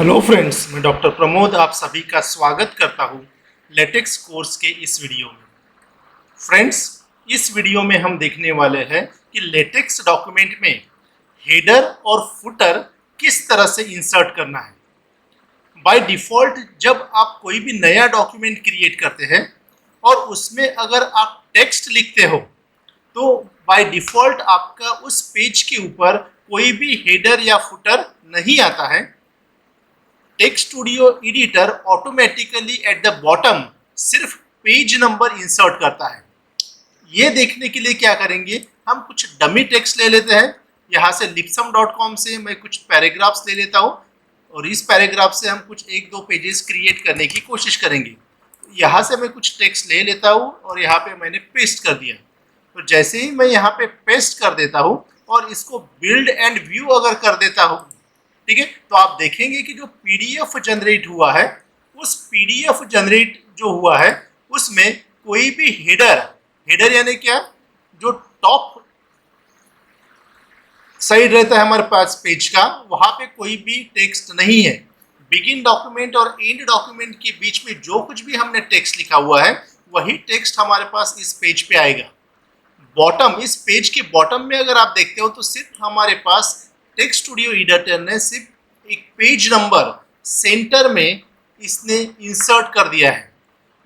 Hello friends, मैं doctor Pramod आप सभी का स्वागत करता हूं लेटेक्स कोर्स के इस वीडियो में। फ्रेंड्स, इस वीडियो में हम देखने वाले हैं कि लेटेक्स डॉक्यूमेंट में हेडर और फुटर किस तरह से इंसर्ट करना है। बाय डिफ़ॉल्ट जब आप कोई भी नया डॉक्यूमेंट क्रिएट करते हैं और उसमें अगर आप टेक्स्ट लिखते हो तो बाय डिफ़ॉल्ट आपका उस पेज के ऊपर कोई भी हेडर या फुटर नहीं आता है। Text studio editor automatically at the bottom सिर्फ पेज नंबर इंसर्ट करता है। ये देखने के लिए क्या करेंगे, हम कुछ डमी टेक्स्ट ले लेते हैं। यहाँ से lipsum.com से मैं कुछ पैराग्राफ्स ले लेता हूँ और इस पैराग्राफ से हम कुछ एक दो पेजेस क्रिएट करने की कोशिश करेंगे। यहाँ से मैं कुछ टेक्स्ट ले लेता हूँ और यहाँ पे मैंने पेस्ट कर दिया। तो जैसे ही मैं यहाँ पे पेस्ट कर देता हूँ और इसको बिल्ड एंड व्यू अगर कर देता हूँ, ठीक है, तो आप देखेंगे कि जो पीडीएफ जनरेट हुआ है, उस पीडीएफ जनरेट जो हुआ है उसमें कोई भी हेडर यानी क्या, जो टॉप साइड रहता है हमारे पास पेज का, वहां पे कोई भी टेक्स्ट नहीं है। बिगिन डॉक्यूमेंट और एंड डॉक्यूमेंट के बीच में जो कुछ भी हमने टेक्स्ट लिखा हुआ है वही टेक्स्ट हमारे पास इस पेज पे आएगा। बॉटम, इस पेज के बॉटम में अगर आप देखते हो तो सिर्फ हमारे पास टेक्स्ट स्टूडियो एडिटर ने सिर्फ एक पेज नंबर सेंटर में इसने इंसर्ट कर दिया है।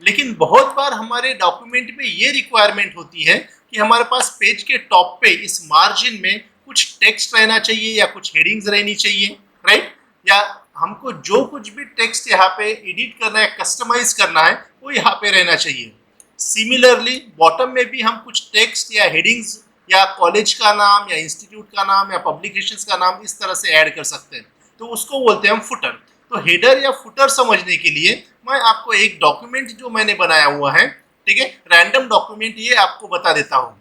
लेकिन बहुत बार हमारे डॉक्यूमेंट में ये रिक्वायरमेंट होती है कि हमारे पास पेज के टॉप पे इस मार्जिन में कुछ टेक्स्ट रहना चाहिए या कुछ हेडिंग्स रहनी चाहिए, राइट? या हमको जो कुछ भी टेक्स्ट यहाँ पे एडिट करना है, कस्टमाइज करना है, वो यहाँ पे रहना चाहिए। सिमिलरली बॉटम में भी हम कुछ टेक्स्ट या हेडिंग्स या कॉलेज का नाम या इंस्टीट्यूट का नाम या पब्लिकेशंस का नाम इस तरह से ऐड कर सकते हैं, तो उसको बोलते हैं हम फुटर। तो हेडर या फुटर समझने के लिए मैं आपको एक डॉक्यूमेंट जो मैंने बनाया हुआ है, ठीक है, रैंडम डॉक्यूमेंट, ये आपको बता देता हूँ।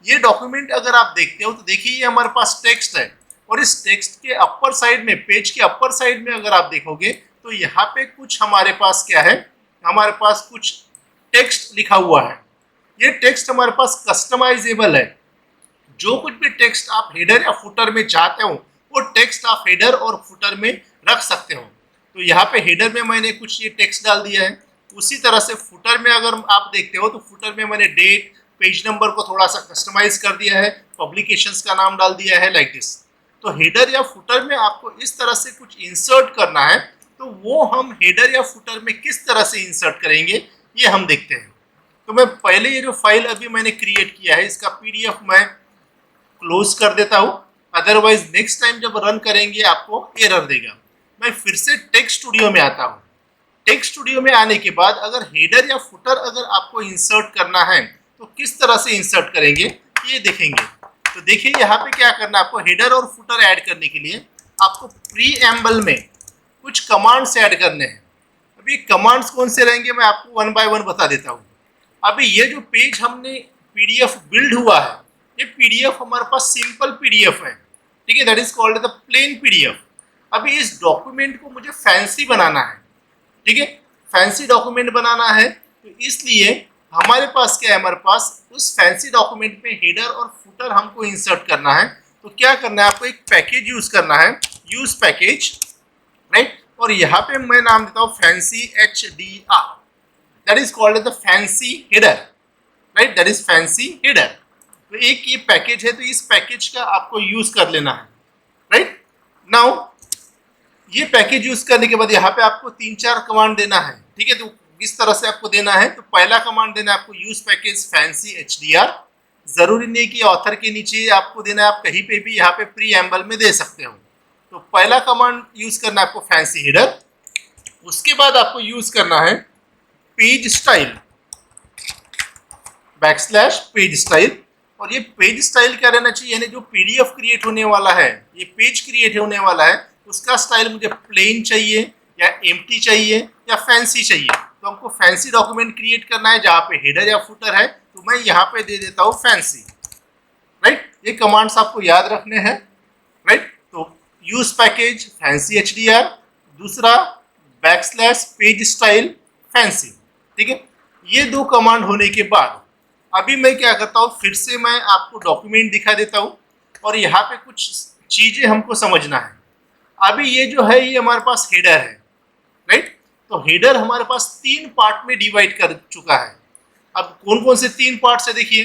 ये डॉक्यूमेंट अगर आप देखते हो तो देखिए ये हमारे पास टेक्स्ट है और इस टेक्स्ट के अपर साइड में, पेज के अपर साइड में अगर आप देखोगे तो यहाँ पे कुछ हमारे पास क्या है, हमारे पास कुछ टेक्स्ट लिखा हुआ है। ये टेक्स्ट हमारे पास कस्टमाइजेबल है। जो कुछ भी टेक्स्ट आप हेडर या फुटर में चाहते हो वो टेक्स्ट आप हेडर और फुटर में रख सकते हो। तो यहाँ पे हेडर में मैंने कुछ ये टेक्स्ट डाल दिया है। उसी तरह से फुटर में अगर आप देखते हो तो फुटर में मैंने डेट, पेज नंबर को थोड़ा सा कस्टमाइज कर दिया है, पब्लिकेशंस का नाम डाल दिया है, लाइक दिस। तो हेडर या फुटर में आपको इस तरह से कुछ इंसर्ट करना है, तो वो हम हेडर या फुटर में किस तरह से इंसर्ट करेंगे ये हम देखते हैं। तो मैं पहले ये जो फाइल अभी मैंने क्रिएट किया है इसका पीडीएफ मैं क्लोज कर देता हूँ, अदरवाइज नेक्स्ट टाइम जब रन करेंगे आपको एरर देगा। मैं फिर से टेक्स्ट स्टूडियो में आता हूँ। टेक्स्ट स्टूडियो में आने के बाद अगर हेडर या फुटर अगर आपको इंसर्ट करना है तो किस तरह से इंसर्ट करेंगे ये देखेंगे। तो देखिए यहाँ पे क्या करना है, आपको हेडर और फुटर ऐड करने के लिए आपको प्रीएम्बल में कुछ कमांड्स ऐड करने हैं। अभी कमांड्स कौन से रहेंगे मैं आपको वन बाय वन बता देता हूँ। अभी ये जो पेज हमने पीडीएफ बिल्ड हुआ है, ये पीडीएफ हमारे पास सिंपल पीडीएफ है, ठीक है, that is called the plain PDF. अभी इस डॉक्यूमेंट को मुझे फैंसी बनाना है, ठीक है, फैंसी डॉक्यूमेंट बनाना है। तो इसलिए हमारे पास क्या है, हमारे पास उस फैंसी डॉक्यूमेंट में हेडर और फुटर हमको इंसर्ट करना है। तो क्या करना है, आपको एक पैकेज यूज करना है, यूज पैकेज, राइट। और यहाँ पे मैं नाम देता हूँ fancy HDR, that is called the fancy header, right, that is fancy header. तो एक ये पैकेज है, तो इस पैकेज का आपको यूज कर लेना है, राइट। नाउ ये पैकेज यूज करने के बाद यहाँ पे आपको 3-4 कमांड देना है, ठीक है। तो इस तरह से आपको देना है। तो पहला कमांड देना है आपको यूज पैकेज फैंसी HDR। जरूरी नहीं कि ऑथर के नीचे आपको देना है, आप कहीं पे भी यहाँ पे प्रीएम्बल में दे सकते हो। तो पहला कमांड यूज करना है आपको फैंसी हेडर। उसके बाद आपको यूज करना है पेज स्टाइल, \पेज स्टाइल। और ये पेज स्टाइल क्या रहना चाहिए, यानी जो पीडीएफ क्रिएट होने वाला है, ये पेज क्रिएट होने वाला है, उसका स्टाइल मुझे प्लेन चाहिए या एम्प्टी चाहिए या फैंसी चाहिए। तो हमको फैंसी डॉक्यूमेंट क्रिएट करना है जहाँ पे हेडर या फुटर है, तो मैं यहाँ पे दे देता हूँ फैंसी, राइट। ये कमांड्स आपको याद रखने हैं, राइट। तो यूज पैकेज फैंसी HDR, दूसरा \पेज स्टाइल फैंसी, ठीक है। ये दो कमांड होने के बाद अभी मैं क्या करता हूँ, फिर से मैं आपको डॉक्यूमेंट दिखा देता हूँ और यहाँ पे कुछ चीज़ें हमको समझना है। अभी ये जो है ये हमारे पास हेडर है, राइट। तो हेडर हमारे पास 3 पार्ट में डिवाइड कर चुका है। अब कौन कौन से 3 पार्ट्स है देखिए,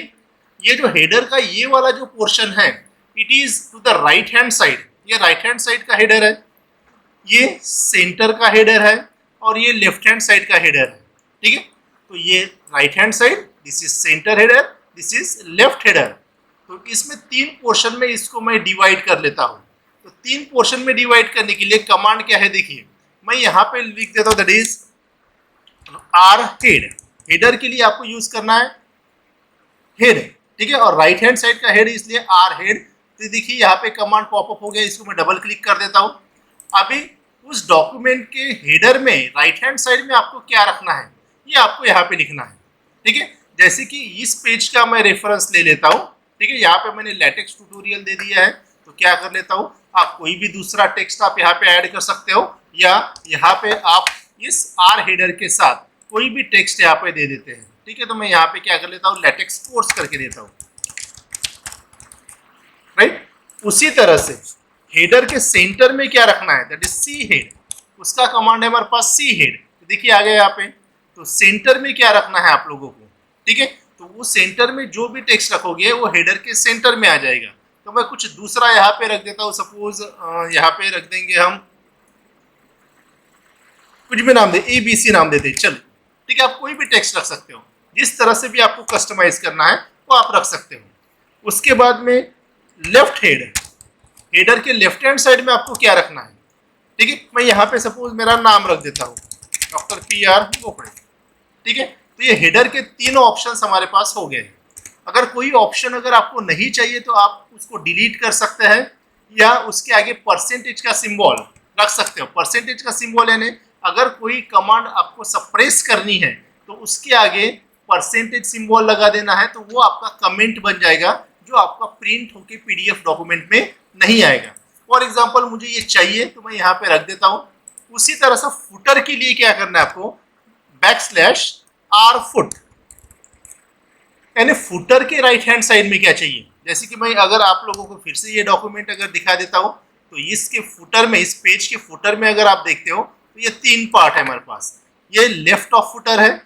ये जो हेडर का ये वाला जो पोर्शन है, it is to the right hand side, ये राइट हैंड साइड का हेडर है, ये सेंटर का हेडर है और ये लेफ्ट हैंड साइड का हेडर है, ठीक है। तो ये right hand side, this is centre header, this is left header. तो इसमें 3 पोर्शन में इसको मैं डिवाइड कर लेता हूँ। तो 3 पोर्शन में डिवाइड करने के लिए कमांड क्या है देखिए, मैं यहाँ पे लिख देता हूँ, that is our head. Header के लिए आपको यूज करना है हेड, ठीक है, और राइट हैंड साइड का हेड इसलिए आर हेड। तो देखिए यहाँ पे कमांड पॉपअप हो गया, इसको मैं डबल क्लिक कर देता हूँ। अभी उस डॉक्यूमेंट के हेडर में राइट हैंड साइड में आपको क्या रखना है, ये आपको यहाँ पे लिखना है, ठीक है। जैसे कि इस पेज का मैं रेफरेंस ले लेता हूँ, ठीक है, यहाँ पे मैंने लेटेक्स ट्यूटोरियल दे दिया है, तो क्या कर लेता हूँ, आप कोई भी दूसरा टेक्स्ट आप यहाँ पे ऐड कर सकते हो, या यहाँ पे आप इस आर हेडर के साथ कोई भी टेक्स्ट यहाँ पे दे देते हैं, ठीक है। तो मैं यहाँ पे क्या कर लेता हूँ, लेटेक्स कोर्स करके देता हूँ, राइट। उसी तरह से हेडर के सेंटर में क्या रखना है, दैट इज सी हेड, उसका कमांड है हमारे पास सी हेड। देखिए आ गया यहाँ पे। तो सेंटर में क्या रखना है आप लोगों को, ठीक है, तो वो सेंटर में जो भी टेक्स्ट रखोगे वो हेडर के सेंटर में आ जाएगा। तो मैं कुछ दूसरा यहाँ पे रख देता हूँ, सपोज यहाँ पे रख देंगे हम कुछ भी नाम दे, ABC नाम देते हैं, चलो, ठीक है। आप कोई भी टेक्स्ट रख सकते हो, जिस तरह से भी आपको कस्टमाइज करना है वो आप रख सकते हो। उसके बाद में लेफ्ट हेड, हेडर के लेफ्ट हैंड साइड में आपको क्या रखना है, ठीक है। मैं यहाँ पे सपोज मेरा नाम रख देता हूँ, डॉक्टर PR बोपड़े, ठीक है। तो ये हेडर के 3 ऑप्शंस हमारे पास हो गए। अगर कोई ऑप्शन अगर आपको नहीं चाहिए तो आप उसको डिलीट कर सकते हैं, या उसके आगे परसेंटेज का सिंबल रख सकते हो। परसेंटेज का सिंबल यानी अगर कोई कमांड आपको सप्रेस करनी है तो उसके आगे परसेंटेज सिंबल लगा देना है, तो वो आपका कमेंट बन जाएगा, जो आपका प्रिंट होके PDF डॉक्यूमेंट में नहीं आएगा। फॉर एग्जाम्पल मुझे ये चाहिए तो मैं यहाँ पे रख देता हूँ। उसी तरह से फुटर के लिए क्या करना है आपको, \R फुट, यानी फुटर के राइट हैंड साइड में क्या चाहिए। जैसे कि मैं अगर आप लोगों को फिर से ये डॉक्यूमेंट अगर दिखा देता हूँ, तो इसके फुटर में, इस पेज के फुटर में अगर आप देखते हो तो ये 3 पार्ट है हमारे पास। ये लेफ्ट ऑफ फुटर है,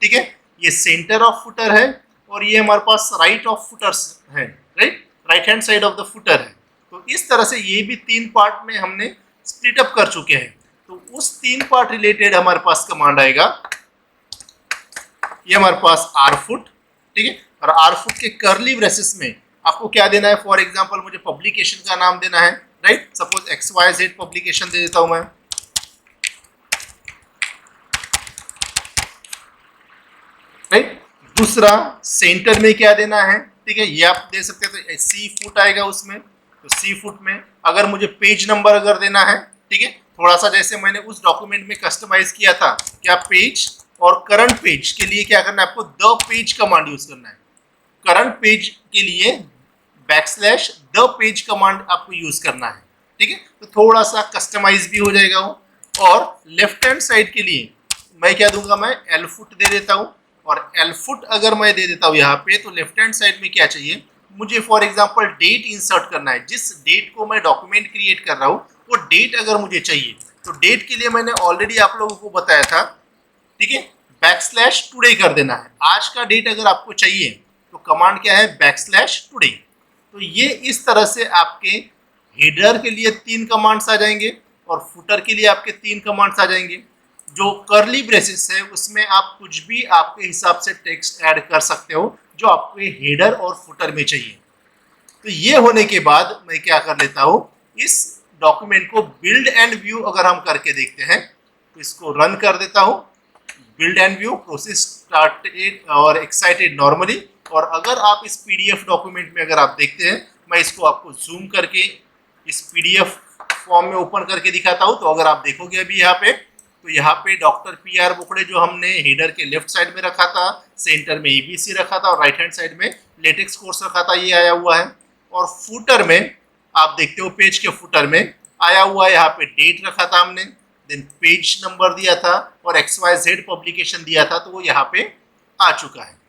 ठीक है, ये सेंटर ऑफ फुटर है, और ये हमारे पास राइट ऑफ फुटर्स है, right hand side of the footer है। तो इस तरह से ये भी 3 पार्ट में हमने स्प्लिट अप कर चुके हैं। तो उस 3 पार्ट रिलेटेड हमारे पास कमांड आएगा, ये हमारे पास R फुट, ठीक है, और R फुट के कर्ली ब्रेसेस में आपको क्या देना है, फॉर एग्जांपल मुझे पब्लिकेशन का नाम देना है, राइट। सपोज XYZ पब्लिकेशन दे देता हूं मैं, राइट। दूसरा सेंटर में क्या देना है, ठीक है, ये आप दे सकते हैं, तो C फुट आएगा उसमें। तो C फुट में अगर मुझे पेज नंबर अगर देना है, ठीक है, थोड़ा सा जैसे मैंने उस डॉक्यूमेंट में कस्टमाइज किया था, क्या पेज और करंट पेज के लिए क्या करना है आपको, द पेज कमांड यूज करना है। करंट पेज के लिए \द पेज कमांड आपको यूज करना है, ठीक है। तो थोड़ा सा कस्टमाइज भी हो जाएगा वो। और लेफ्ट हैंड साइड के लिए मैं क्या दूंगा, मैं L फुट दे देता हूँ। और L फुट अगर मैं दे देता हूँ यहाँ पे, तो लेफ्ट हैंड साइड में क्या चाहिए मुझे, फॉर एग्जांपल डेट इंसर्ट करना है। जिस डेट को मैं डॉक्यूमेंट क्रिएट कर रहा हूँ वो डेट अगर मुझे चाहिए, तो डेट के लिए मैंने ऑलरेडी आप लोगों को बताया था, ठीक है, \टुडे कर देना है। आज का डेट अगर आपको चाहिए तो कमांड क्या है, \टुडे। तो ये इस तरह से आपके हेडर के लिए 3 कमांड्स आ जाएंगे और फुटर के लिए आपके 3 कमांड्स आ जाएंगे। जो कर्ली ब्रेसेस है उसमें आप कुछ भी आपके हिसाब से टेक्स्ट ऐड कर सकते हो जो आपके हेडर और फुटर में चाहिए। तो ये होने के बाद मैं क्या कर लेता हूँ, इस डॉक्यूमेंट को बिल्ड एंड व्यू अगर हम करके देखते हैं, तो इसको रन कर देता हूँ। Build and view, process started और एक्साइटेड नॉर्मली। और अगर आप इस PDF डॉक्यूमेंट में अगर आप देखते हैं, मैं इसको आपको जूम करके इस PDF फॉर्म में ओपन करके दिखाता हूँ। तो अगर आप देखोगे अभी यहाँ पे, तो यहाँ पे डॉक्टर PR बोपड़े जो हमने हेडर के लेफ्ट साइड में रखा था, सेंटर में ABC रखा था और राइट हैंड साइड में लेटेक्स कोर्स रखा था, ये आया हुआ है। और फुटर में आप देखते हो, पेज के फुटर में आया हुआ है, यहाँ पे डेट रखा था हमने, देन पेज नंबर दिया था और XYZ पब्लिकेशन दिया था, तो वो यहाँ पे आ चुका है।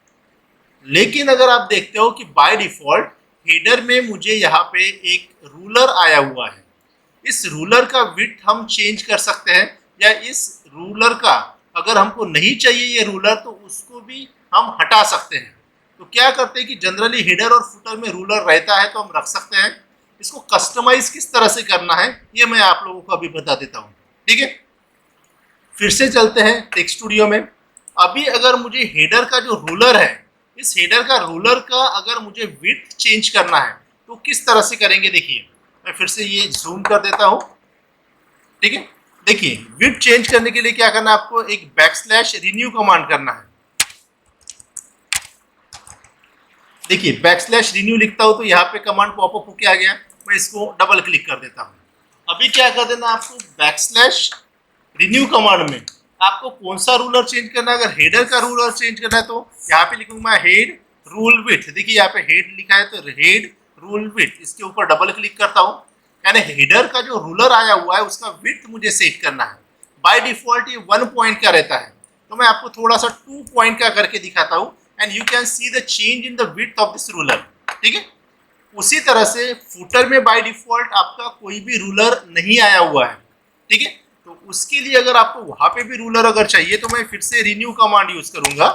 लेकिन अगर आप देखते हो कि बाय डिफॉल्ट हेडर में मुझे यहाँ पे एक रूलर आया हुआ है। इस रूलर का विड्थ हम चेंज कर सकते हैं, या इस रूलर का अगर हमको नहीं चाहिए ये रूलर तो उसको भी हम हटा सकते हैं। तो क्या करते हैं कि जनरली हेडर और फुटर में रूलर रहता है तो हम रख सकते हैं। इसको कस्टमाइज किस तरह से करना है ये मैं आप लोगों को अभी बता देता हूँ। ठीक है, फिर से चलते हैं टेक्स्ट स्टूडियो में। अभी अगर मुझे हेडर का जो रूलर है, इस हेडर का रूलर का अगर मुझे विड्थ चेंज करना है तो किस तरह से करेंगे, देखिए मैं फिर से ये जूम कर देता हूँ। ठीक है, देखिए विड्थ चेंज करने के लिए क्या करना है, आपको एक बैकस्लैश रिन्यू कमांड करना है। देखिए बैकस्लैश रिन्यू लिखता हूं तो यहाँ पे कमांड पॉपअप होके आ गया, मैं इसको डबल क्लिक कर देता हूँ। अभी क्या कर देना आपको, बैकस्लैश रिन्यू कमांड में आपको कौन सा रूलर चेंज करना है। अगर हेडर का रूलर चेंज करना है तो यहाँ पे लिखूंगा हेड रूल विड्थ। देखिए यहाँ पे हेड लिखा है तो हेड रूल विड्थ, इसके ऊपर डबल क्लिक करता हूँ। यानी हेडर का जो रूलर आया हुआ है उसका विड्थ मुझे सेट करना है। बाय डिफॉल्ट ये 1 पॉइंट का रहता है, तो मैं आपको थोड़ा सा 2 पॉइंट का करके दिखाता हूँ and you can see the change in the width of this ruler. ठीक है, उसी तरह से फुटर में बाय डिफॉल्ट आपका कोई भी रूलर नहीं आया हुआ है। ठीक है, तो उसके लिए अगर आपको वहां पे भी रूलर अगर चाहिए तो मैं फिर से रिन्यू कमांड यूज करूंगा,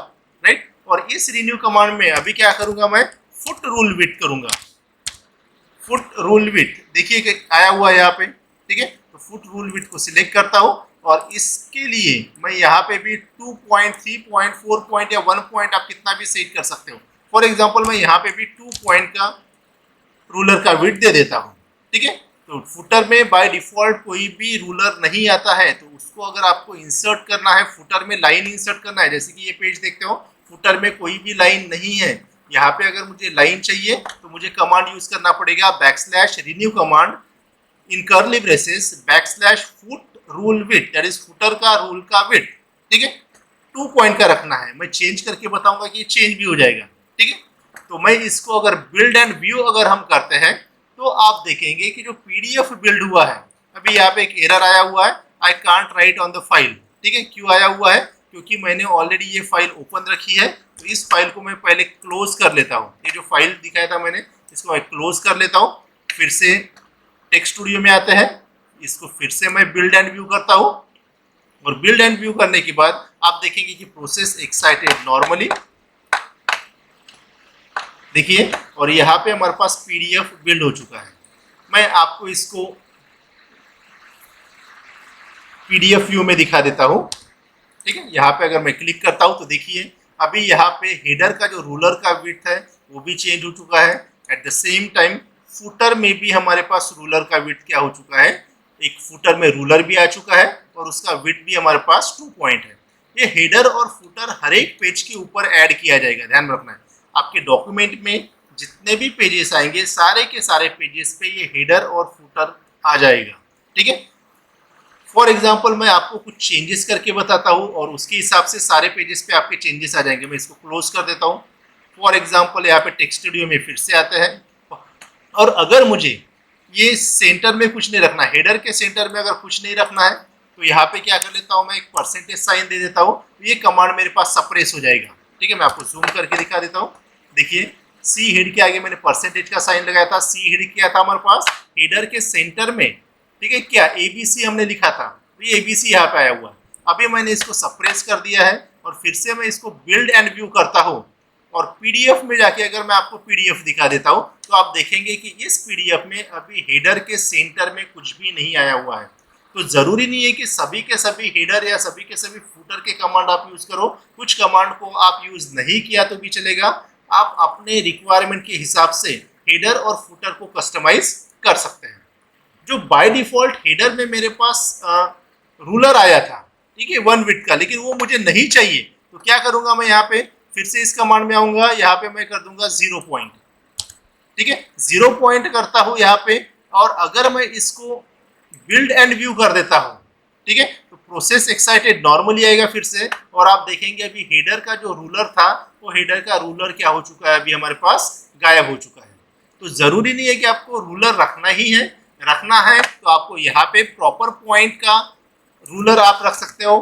राइट। और इस रिन्यू कमांड में अभी क्या करूंगा, मैं फुट रूल विड्थ करूंगा। फुट रूल विड्थ देखिए आया हुआ है यहाँ पे। ठीक है, तो फुट रूल विड्थ को सिलेक्ट करता हूँ और इसके लिए मैं यहाँ पे भी 2 पॉइंट, 3 पॉइंट, 4 पॉइंट या 1 पॉइंट आप कितना भी सेट कर सकते हो। फॉर एग्जाम्पल मैं यहाँ पे भी 2 पॉइंट का रूलर का विड्थ दे देता हूँ। ठीक है, तो फुटर में बाय डिफॉल्ट कोई भी रूलर नहीं आता है, तो उसको अगर आपको इंसर्ट करना है, फुटर में लाइन इंसर्ट करना है, जैसे कि ये पेज देखते हो फुटर में कोई भी लाइन नहीं है, यहाँ पे अगर मुझे लाइन चाहिए तो मुझे कमांड यूज करना पड़ेगा backslash renew command in curly braces backslash foot rule width, that is footer का रूल का विड्थ। ठीक है, 2 पॉइंट का रखना है। मैं चेंज करके बताऊंगा कि ये चेंज भी हो जाएगा। ठीक है, तो मैं इसको अगर बिल्ड एंड व्यू अगर हम करते हैं तो आप देखेंगे कि जो पीडीएफ बिल्ड हुआ है, अभी यहाँ पे एक एरर आया हुआ है, I can't right on the file. ठीक है, क्यों आया हुआ है, क्योंकि मैंने ऑलरेडी ये फाइल ओपन रखी है, तो इस फाइल को मैं पहले क्लोज कर लेता हूँ। ये जो फाइल दिखाया था मैंने, इसको मैं क्लोज कर लेता हूँ। फिर से टेक्स्ट स्टूडियो में आते हैं, इसको फिर से मैं बिल्ड एंड व्यू करता हूँ, और बिल्ड एंड व्यू करने के बाद आप देखेंगे कि प्रोसेस एक्साइटेड नॉर्मली, देखिए, और यहाँ पे हमारे पास पीडीएफ बिल्ड हो चुका है। मैं आपको इसको पीडीएफ व्यू में दिखा देता हूँ। ठीक है, यहाँ पे अगर मैं क्लिक करता हूँ तो देखिए अभी यहाँ पे हेडर का जो रूलर का विड्थ है वो भी चेंज हो चुका है। At the same time footer में भी हमारे पास रूलर का विड्थ क्या हो चुका है, एक फुटर में रूलर भी आ चुका है और उसका विड्थ भी हमारे पास 2 पॉइंट है। ये हेडर और फुटर हर एक पेज के ऊपर ऐड किया जाएगा, ध्यान रखना है। आपके डॉक्यूमेंट में जितने भी पेजेस आएंगे सारे के सारे पेजेस पे ये हेडर और फुटर आ जाएगा। ठीक है, फॉर एग्जाम्पल मैं आपको कुछ चेंजेस करके बताता हूँ और उसके हिसाब से सारे पेजेस पे आपके चेंजेस आ जाएंगे। मैं इसको क्लोज कर देता हूँ। फॉर एग्जाम्पल यहाँ पे टेक्स्ट स्टूडियो में फिर से आते हैं, और अगर मुझे ये सेंटर में कुछ नहीं रखना है, हेडर के सेंटर में अगर कुछ नहीं रखना है, तो यहाँ पे क्या कर लेता हूँ, मैं एक परसेंटेज साइन दे देता हूँ, तो ये कमांड मेरे पास सप्रेस हो जाएगा। ठीक है, मैं आपको जूम करके दिखा देता हूँ। देखिए सी हेड के आगे मैंने परसेंटेज का साइन लगाया था, सी हेड किया था हमारे पास हेडर के सेंटर में। ठीक है, क्या एबीसी हमने लिखा था, तो ये एबीसी यहाँ पे आया हुआ। अभी मैंने इसको सप्रेस कर दिया है और फिर से मैं इसको बिल्ड एंड व्यू करता हूँ, और पीडीएफ में जाके अगर मैं आपको पीडीएफ दिखा देता हूँ तो आप देखेंगे कि इस पीडीएफ में अभी हेडर के सेंटर में कुछ भी नहीं आया हुआ है। तो जरूरी नहीं है कि सभी के सभी हेडर या सभी के सभी फुटर के कमांड आप यूज करो। कुछ कमांड को आप यूज नहीं किया तो भी चलेगा, आप अपने रिक्वायरमेंट के हिसाब से हेडर और फुटर को कस्टमाइज कर सकते हैं। जो बाय डिफॉल्ट हेडर में मेरे पास रूलर आया था, ठीक है, 1 विड्थ का, लेकिन वो मुझे नहीं चाहिए, तो क्या करूंगा, मैं यहाँ पे फिर से इस कमांड में आऊंगा, यहाँ पे मैं कर दूंगा 0 पॉइंट। ठीक है, 0 पॉइंट करता हूँ यहाँ पे, और अगर मैं इसको बिल्ड एंड व्यू कर देता हूँ, ठीक है, तो प्रोसेस एक्साइटेड नॉर्मली आएगा फिर से, और आप देखेंगे अभी हेडर का जो रूलर था वो हेडर का रूलर क्या हो चुका है, अभी हमारे पास गायब हो चुका है। तो जरूरी नहीं है कि आपको रूलर रखना ही है, रखना है तो आपको यहाँ पे प्रॉपर पॉइंट का रूलर आप रख सकते हो।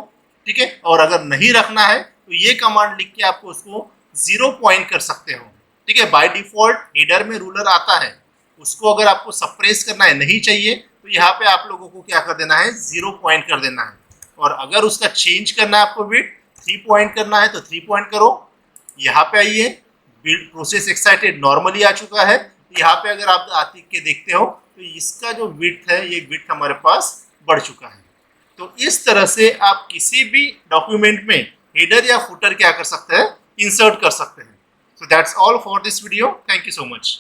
ठीक है, और अगर नहीं रखना है तो ये कमांड लिख के आपको उसको 0 पॉइंट कर सकते हो। ठीक है, बाय डिफॉल्ट हेडर में रूलर आता है, उसको अगर आपको सप्रेस करना है, नहीं चाहिए, तो तो यहाँ पे आप लोगों को क्या कर देना है, 0 पॉइंट कर देना है। और अगर उसका चेंज करना है आपको विड्थ, 3 पॉइंट करना है तो 3 पॉइंट करो। यहाँ पे आइए, प्रोसेस एक्साइटेड नॉर्मली आ चुका है। यहाँ पे अगर आप आती के देखते हो तो इसका जो विड्थ है, ये विड्थ हमारे पास बढ़ चुका है। तो इस तरह से आप किसी भी डॉक्यूमेंट में हेडर या फुटर क्या कर सकते हैं, इंसर्ट कर सकते हैं। So that's all for this video. Thank you so much.